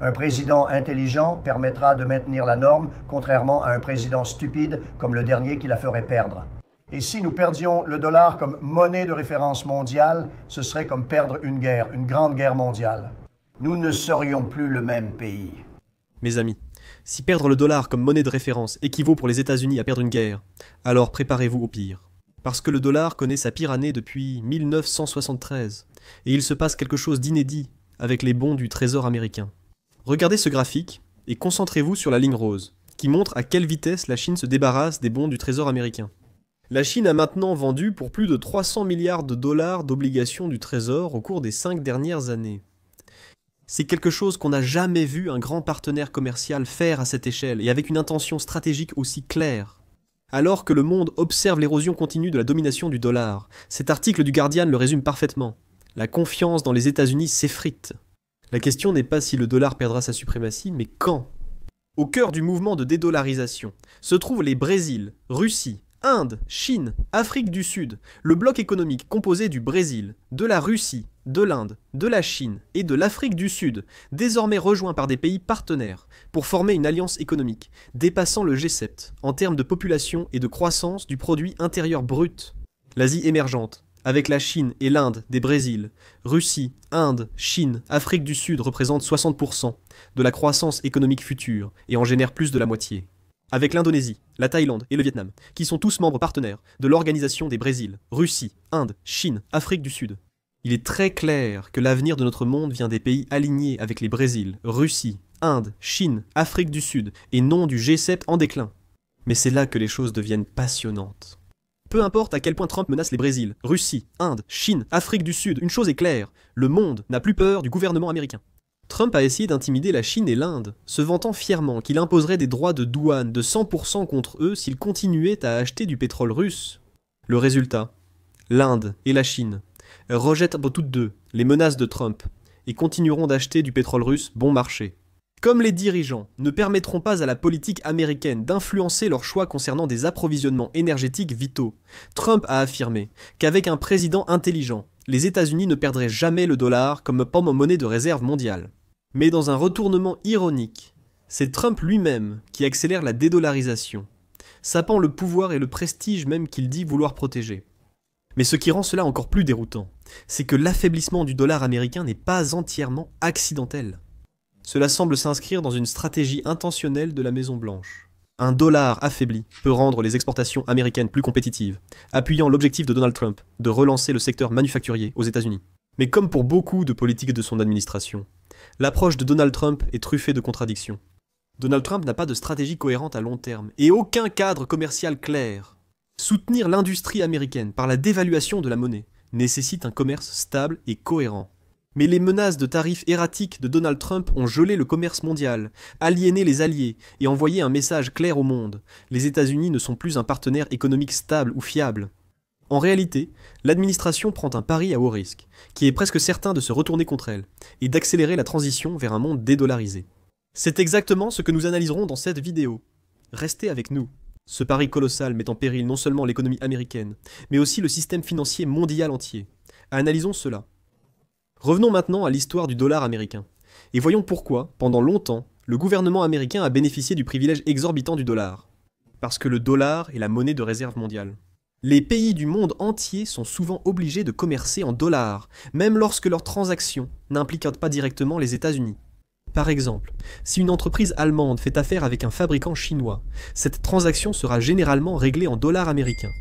Un président intelligent permettra de maintenir la norme, contrairement à un président stupide comme le dernier qui la ferait perdre. Et si nous perdions le dollar comme monnaie de référence mondiale, ce serait comme perdre une grande guerre mondiale. Nous ne serions plus le même pays. Mes amis, si perdre le dollar comme monnaie de référence équivaut pour les États-Unis à perdre une guerre, alors préparez-vous au pire. Parce que le dollar connaît sa pire année depuis 1973, et il se passe quelque chose d'inédit avec les bons du Trésor américain. Regardez ce graphique et concentrez-vous sur la ligne rose, qui montre à quelle vitesse la Chine se débarrasse des bons du Trésor américain. La Chine a maintenant vendu pour plus de 300 milliards de dollars d'obligations du Trésor au cours des 5 dernières années. C'est quelque chose qu'on n'a jamais vu un grand partenaire commercial faire à cette échelle et avec une intention stratégique aussi claire. Alors que le monde observe l'érosion continue de la domination du dollar, cet article du Guardian le résume parfaitement. La confiance dans les États-Unis s'effrite. La question n'est pas si le dollar perdra sa suprématie, mais quand. Au cœur du mouvement de dédollarisation se trouvent les Brésil, Russie, Inde, Chine, Afrique du Sud, le bloc économique composé du Brésil, de la Russie, de l'Inde, de la Chine et de l'Afrique du Sud, désormais rejoints par des pays partenaires, pour former une alliance économique, dépassant le G7 en termes de population et de croissance du produit intérieur brut. L'Asie émergente, avec la Chine et l'Inde des Brésil, Russie, Inde, Chine, Afrique du Sud représentent 60% de la croissance économique future et en génèrent plus de la moitié. Avec l'Indonésie, la Thaïlande et le Vietnam, qui sont tous membres partenaires de l'Organisation des Brésil, Russie, Inde, Chine, Afrique du Sud. Il est très clair que l'avenir de notre monde vient des pays alignés avec les Brésil, Russie, Inde, Chine, Afrique du Sud et non du G7 en déclin. Mais c'est là que les choses deviennent passionnantes. Peu importe à quel point Trump menace les Brésil, Russie, Inde, Chine, Afrique du Sud, une chose est claire, le monde n'a plus peur du gouvernement américain. Trump a essayé d'intimider la Chine et l'Inde, se vantant fièrement qu'il imposerait des droits de douane de 100% contre eux s'ils continuaient à acheter du pétrole russe. Le résultat, l'Inde et la Chine rejettent toutes deux les menaces de Trump et continueront d'acheter du pétrole russe bon marché. Comme les dirigeants ne permettront pas à la politique américaine d'influencer leurs choix concernant des approvisionnements énergétiques vitaux, Trump a affirmé qu'avec un président intelligent, les États-Unis ne perdraient jamais le dollar comme monnaie de réserve mondiale. Mais dans un retournement ironique, c'est Trump lui-même qui accélère la dédollarisation, sapant le pouvoir et le prestige même qu'il dit vouloir protéger. Mais ce qui rend cela encore plus déroutant, c'est que l'affaiblissement du dollar américain n'est pas entièrement accidentel. Cela semble s'inscrire dans une stratégie intentionnelle de la Maison-Blanche. Un dollar affaibli peut rendre les exportations américaines plus compétitives, appuyant l'objectif de Donald Trump de relancer le secteur manufacturier aux États-Unis. Mais comme pour beaucoup de politiques de son administration, l'approche de Donald Trump est truffée de contradictions. Donald Trump n'a pas de stratégie cohérente à long terme et aucun cadre commercial clair. Soutenir l'industrie américaine par la dévaluation de la monnaie nécessite un commerce stable et cohérent. Mais les menaces de tarifs erratiques de Donald Trump ont gelé le commerce mondial, aliéné les alliés et envoyé un message clair au monde. Les États-Unis ne sont plus un partenaire économique stable ou fiable. En réalité, l'administration prend un pari à haut risque, qui est presque certain de se retourner contre elle, et d'accélérer la transition vers un monde dédollarisé. C'est exactement ce que nous analyserons dans cette vidéo. Restez avec nous. Ce pari colossal met en péril non seulement l'économie américaine, mais aussi le système financier mondial entier. Analysons cela. Revenons maintenant à l'histoire du dollar américain, et voyons pourquoi, pendant longtemps, le gouvernement américain a bénéficié du privilège exorbitant du dollar. Parce que le dollar est la monnaie de réserve mondiale. Les pays du monde entier sont souvent obligés de commercer en dollars, même lorsque leurs transactions n'impliquent pas directement les États-Unis. Par exemple, si une entreprise allemande fait affaire avec un fabricant chinois, cette transaction sera généralement réglée en dollars américains,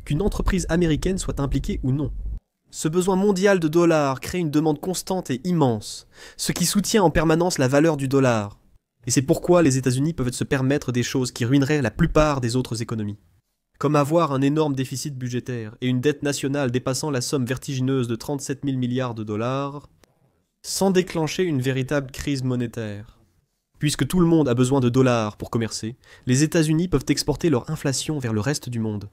qu'une entreprise américaine soit impliquée ou non. Ce besoin mondial de dollars crée une demande constante et immense, ce qui soutient en permanence la valeur du dollar. Et c'est pourquoi les États-Unis peuvent se permettre des choses qui ruineraient la plupart des autres économies. Comme avoir un énorme déficit budgétaire et une dette nationale dépassant la somme vertigineuse de 37 000 milliards de dollars, sans déclencher une véritable crise monétaire. Puisque tout le monde a besoin de dollars pour commercer, les États-Unis peuvent exporter leur inflation vers le reste du monde.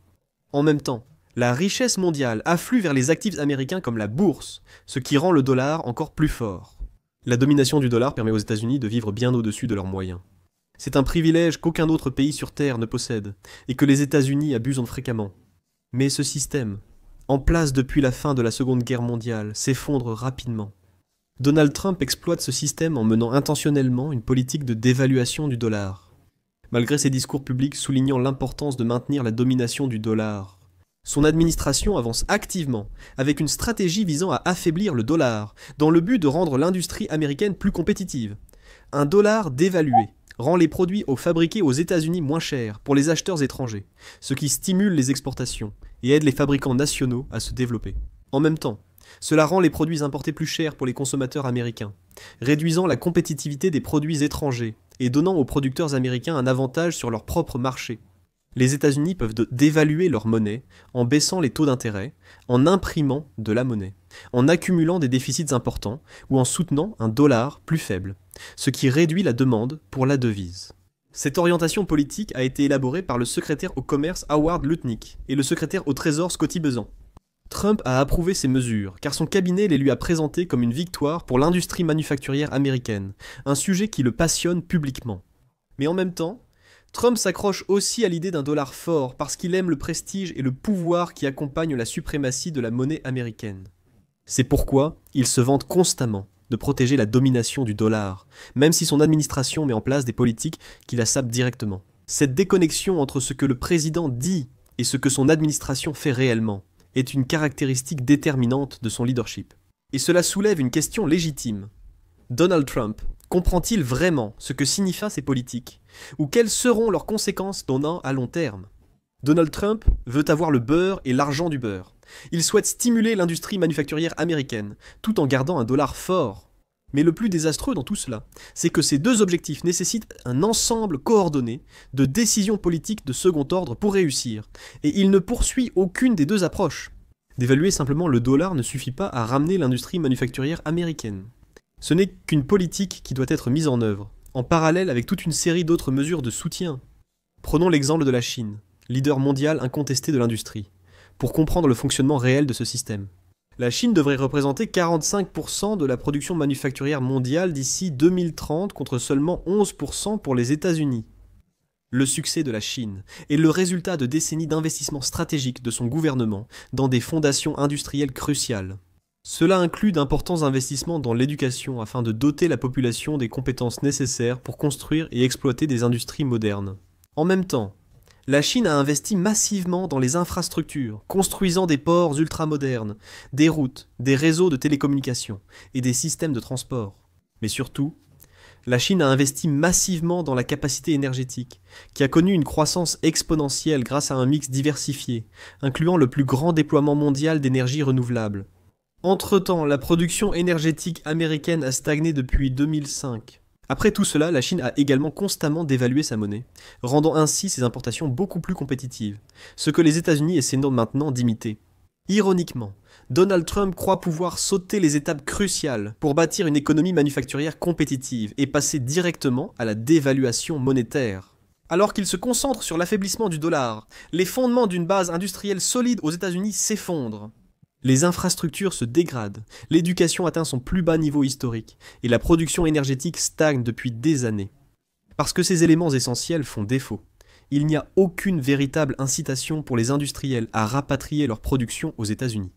En même temps, la richesse mondiale afflue vers les actifs américains comme la bourse, ce qui rend le dollar encore plus fort. La domination du dollar permet aux États-Unis de vivre bien au-dessus de leurs moyens. C'est un privilège qu'aucun autre pays sur Terre ne possède, et que les États-Unis abusent fréquemment. Mais ce système, en place depuis la fin de la Seconde Guerre mondiale, s'effondre rapidement. Donald Trump exploite ce système en menant intentionnellement une politique de dévaluation du dollar. Malgré ses discours publics soulignant l'importance de maintenir la domination du dollar, son administration avance activement avec une stratégie visant à affaiblir le dollar, dans le but de rendre l'industrie américaine plus compétitive. Un dollar dévalué rend les produits fabriqués aux États-Unis moins chers pour les acheteurs étrangers, ce qui stimule les exportations et aide les fabricants nationaux à se développer. En même temps, cela rend les produits importés plus chers pour les consommateurs américains, réduisant la compétitivité des produits étrangers et donnant aux producteurs américains un avantage sur leur propre marché. Les États-Unis peuvent dévaluer leur monnaie en baissant les taux d'intérêt, en imprimant de la monnaie, en accumulant des déficits importants ou en soutenant un dollar plus faible, ce qui réduit la demande pour la devise. Cette orientation politique a été élaborée par le secrétaire au commerce Howard Lutnick et le secrétaire au trésor Scotty Bessent. Trump a approuvé ces mesures car son cabinet les lui a présentées comme une victoire pour l'industrie manufacturière américaine, un sujet qui le passionne publiquement. Mais en même temps, Trump s'accroche aussi à l'idée d'un dollar fort parce qu'il aime le prestige et le pouvoir qui accompagnent la suprématie de la monnaie américaine. C'est pourquoi il se vante constamment de protéger la domination du dollar, même si son administration met en place des politiques qui la sapent directement. Cette déconnexion entre ce que le président dit et ce que son administration fait réellement est une caractéristique déterminante de son leadership. Et cela soulève une question légitime. Donald Trump comprend-il vraiment ce que signifient ces politiques, ou quelles seront leurs conséquences à long terme? Donald Trump veut avoir le beurre et l'argent du beurre. Il souhaite stimuler l'industrie manufacturière américaine, tout en gardant un dollar fort. Mais le plus désastreux dans tout cela, c'est que ces deux objectifs nécessitent un ensemble coordonné de décisions politiques de second ordre pour réussir, et il ne poursuit aucune des deux approches. D'évaluer simplement le dollar ne suffit pas à ramener l'industrie manufacturière américaine. Ce n'est qu'une politique qui doit être mise en œuvre, en parallèle avec toute une série d'autres mesures de soutien. Prenons l'exemple de la Chine, leader mondial incontesté de l'industrie, pour comprendre le fonctionnement réel de ce système. La Chine devrait représenter 45% de la production manufacturière mondiale d'ici 2030 contre seulement 11% pour les États-Unis. Le succès de la Chine est le résultat de décennies d'investissements stratégiques de son gouvernement dans des fondations industrielles cruciales. Cela inclut d'importants investissements dans l'éducation afin de doter la population des compétences nécessaires pour construire et exploiter des industries modernes. En même temps, la Chine a investi massivement dans les infrastructures, construisant des ports ultramodernes, des routes, des réseaux de télécommunications et des systèmes de transport. Mais surtout, la Chine a investi massivement dans la capacité énergétique, qui a connu une croissance exponentielle grâce à un mix diversifié, incluant le plus grand déploiement mondial d'énergie renouvelable. Entre-temps, la production énergétique américaine a stagné depuis 2005. Après tout cela, la Chine a également constamment dévalué sa monnaie, rendant ainsi ses importations beaucoup plus compétitives, ce que les États-Unis essaient maintenant d'imiter. Ironiquement, Donald Trump croit pouvoir sauter les étapes cruciales pour bâtir une économie manufacturière compétitive et passer directement à la dévaluation monétaire. Alors qu'il se concentre sur l'affaiblissement du dollar, les fondements d'une base industrielle solide aux États-Unis s'effondrent. Les infrastructures se dégradent, l'éducation atteint son plus bas niveau historique, et la production énergétique stagne depuis des années. Parce que ces éléments essentiels font défaut, il n'y a aucune véritable incitation pour les industriels à rapatrier leur production aux États-Unis.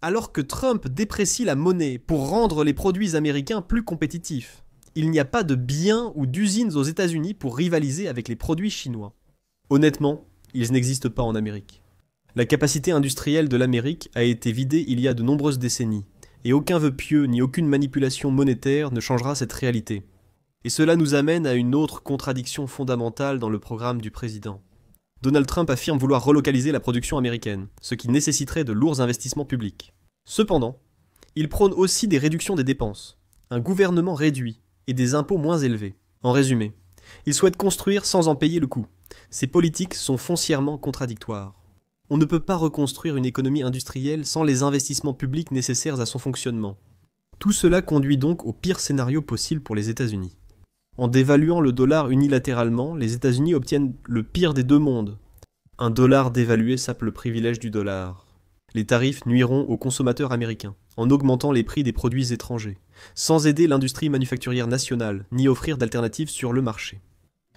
Alors que Trump déprécie la monnaie pour rendre les produits américains plus compétitifs, il n'y a pas de biens ou d'usines aux États-Unis pour rivaliser avec les produits chinois. Honnêtement, ils n'existent pas en Amérique. La capacité industrielle de l'Amérique a été vidée il y a de nombreuses décennies, et aucun vœu pieux ni aucune manipulation monétaire ne changera cette réalité. Et cela nous amène à une autre contradiction fondamentale dans le programme du président. Donald Trump affirme vouloir relocaliser la production américaine, ce qui nécessiterait de lourds investissements publics. Cependant, il prône aussi des réductions des dépenses, un gouvernement réduit et des impôts moins élevés. En résumé, il souhaite construire sans en payer le coût. Ces politiques sont foncièrement contradictoires. On ne peut pas reconstruire une économie industrielle sans les investissements publics nécessaires à son fonctionnement. Tout cela conduit donc au pire scénario possible pour les États-Unis. En dévaluant le dollar unilatéralement, les États-Unis obtiennent le pire des deux mondes. Un dollar dévalué sape le privilège du dollar. Les tarifs nuiront aux consommateurs américains, en augmentant les prix des produits étrangers, sans aider l'industrie manufacturière nationale, ni offrir d'alternatives sur le marché.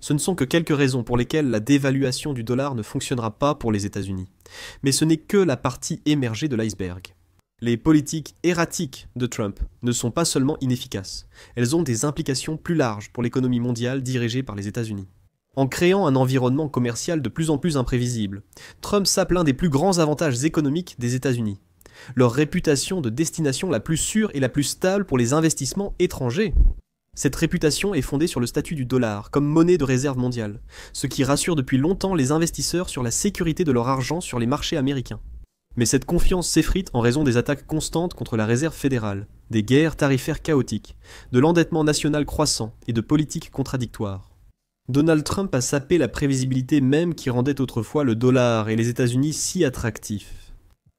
Ce ne sont que quelques raisons pour lesquelles la dévaluation du dollar ne fonctionnera pas pour les États-Unis. Mais ce n'est que la partie émergée de l'iceberg. Les politiques erratiques de Trump ne sont pas seulement inefficaces, elles ont des implications plus larges pour l'économie mondiale dirigée par les États-Unis. En créant un environnement commercial de plus en plus imprévisible, Trump sape l'un des plus grands avantages économiques des États-Unis, leur réputation de destination la plus sûre et la plus stable pour les investissements étrangers. Cette réputation est fondée sur le statut du dollar comme monnaie de réserve mondiale, ce qui rassure depuis longtemps les investisseurs sur la sécurité de leur argent sur les marchés américains. Mais cette confiance s'effrite en raison des attaques constantes contre la réserve fédérale, des guerres tarifaires chaotiques, de l'endettement national croissant et de politiques contradictoires. Donald Trump a sapé la prévisibilité même qui rendait autrefois le dollar et les États-Unis si attractifs.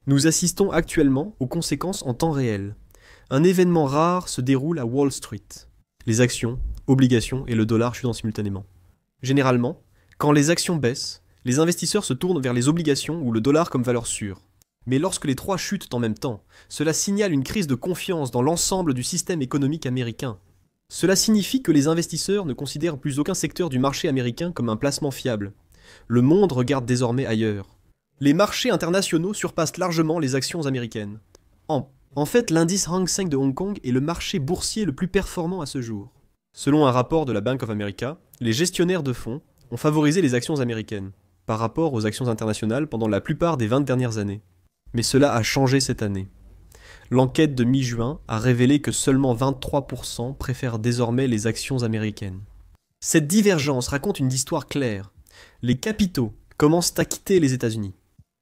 Nous assistons actuellement aux conséquences en temps réel. Un événement rare se déroule à Wall Street. Les actions, obligations et le dollar chutent simultanément. Généralement, quand les actions baissent, les investisseurs se tournent vers les obligations ou le dollar comme valeur sûre. Mais lorsque les trois chutent en même temps, cela signale une crise de confiance dans l'ensemble du système économique américain. Cela signifie que les investisseurs ne considèrent plus aucun secteur du marché américain comme un placement fiable. Le monde regarde désormais ailleurs. Les marchés internationaux surpassent largement les actions américaines. En fait, l'indice Hang Seng de Hong Kong est le marché boursier le plus performant à ce jour. Selon un rapport de la Bank of America, les gestionnaires de fonds ont favorisé les actions américaines par rapport aux actions internationales pendant la plupart des 20 dernières années. Mais cela a changé cette année. L'enquête de mi-juin a révélé que seulement 23% préfèrent désormais les actions américaines. Cette divergence raconte une histoire claire. Les capitaux commencent à quitter les États-Unis.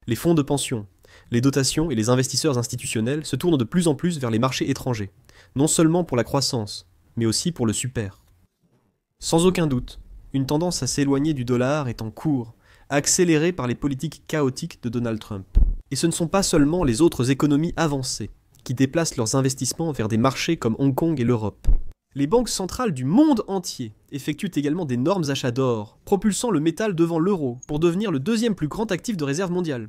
Les fonds de pension, les dotations et les investisseurs institutionnels se tournent de plus en plus vers les marchés étrangers, non seulement pour la croissance, mais aussi pour le super. Sans aucun doute, une tendance à s'éloigner du dollar est en cours, accélérée par les politiques chaotiques de Donald Trump. Et ce ne sont pas seulement les autres économies avancées qui déplacent leurs investissements vers des marchés comme Hong Kong et l'Europe. Les banques centrales du monde entier effectuent également d'énormes achats d'or, propulsant le métal devant l'euro pour devenir le deuxième plus grand actif de réserve mondiale.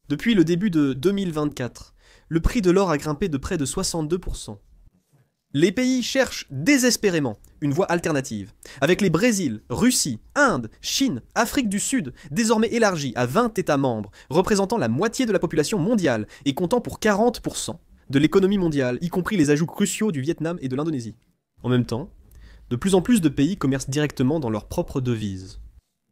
Depuis le début de 2024, le prix de l'or a grimpé de près de 62%. Les pays cherchent désespérément une voie alternative, avec les Brésil, Russie, Inde, Chine, Afrique du Sud, désormais élargis à 20 États membres, représentant la moitié de la population mondiale et comptant pour 40% de l'économie mondiale, y compris les ajouts cruciaux du Vietnam et de l'Indonésie. En même temps, de plus en plus de pays commercent directement dans leur propre devise.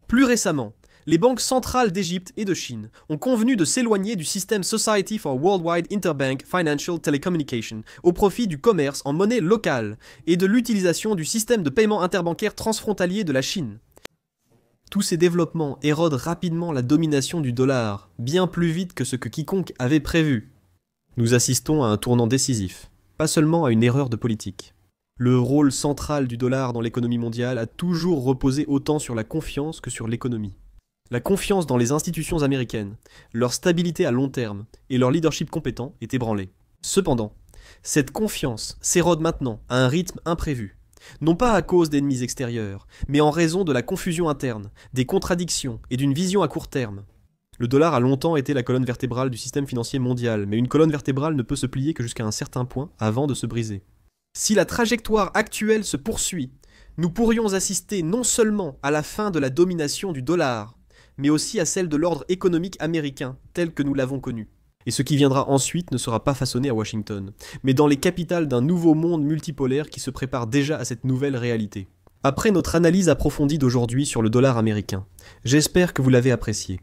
Plus récemment, les banques centrales d'Égypte et de Chine ont convenu de s'éloigner du système Society for Worldwide Interbank Financial Telecommunication au profit du commerce en monnaie locale et de l'utilisation du système de paiement interbancaire transfrontalier de la Chine. Tous ces développements érodent rapidement la domination du dollar, bien plus vite que ce que quiconque avait prévu. Nous assistons à un tournant décisif, pas seulement à une erreur de politique. Le rôle central du dollar dans l'économie mondiale a toujours reposé autant sur la confiance que sur l'économie. La confiance dans les institutions américaines, leur stabilité à long terme et leur leadership compétent est ébranlée. Cependant, cette confiance s'érode maintenant à un rythme imprévu, non pas à cause d'ennemis extérieurs, mais en raison de la confusion interne, des contradictions et d'une vision à court terme. Le dollar a longtemps été la colonne vertébrale du système financier mondial, mais une colonne vertébrale ne peut se plier que jusqu'à un certain point avant de se briser. Si la trajectoire actuelle se poursuit, nous pourrions assister non seulement à la fin de la domination du dollar, mais aussi à celle de l'ordre économique américain, tel que nous l'avons connu. Et ce qui viendra ensuite ne sera pas façonné à Washington, mais dans les capitales d'un nouveau monde multipolaire qui se prépare déjà à cette nouvelle réalité. Après notre analyse approfondie d'aujourd'hui sur le dollar américain, j'espère que vous l'avez apprécié.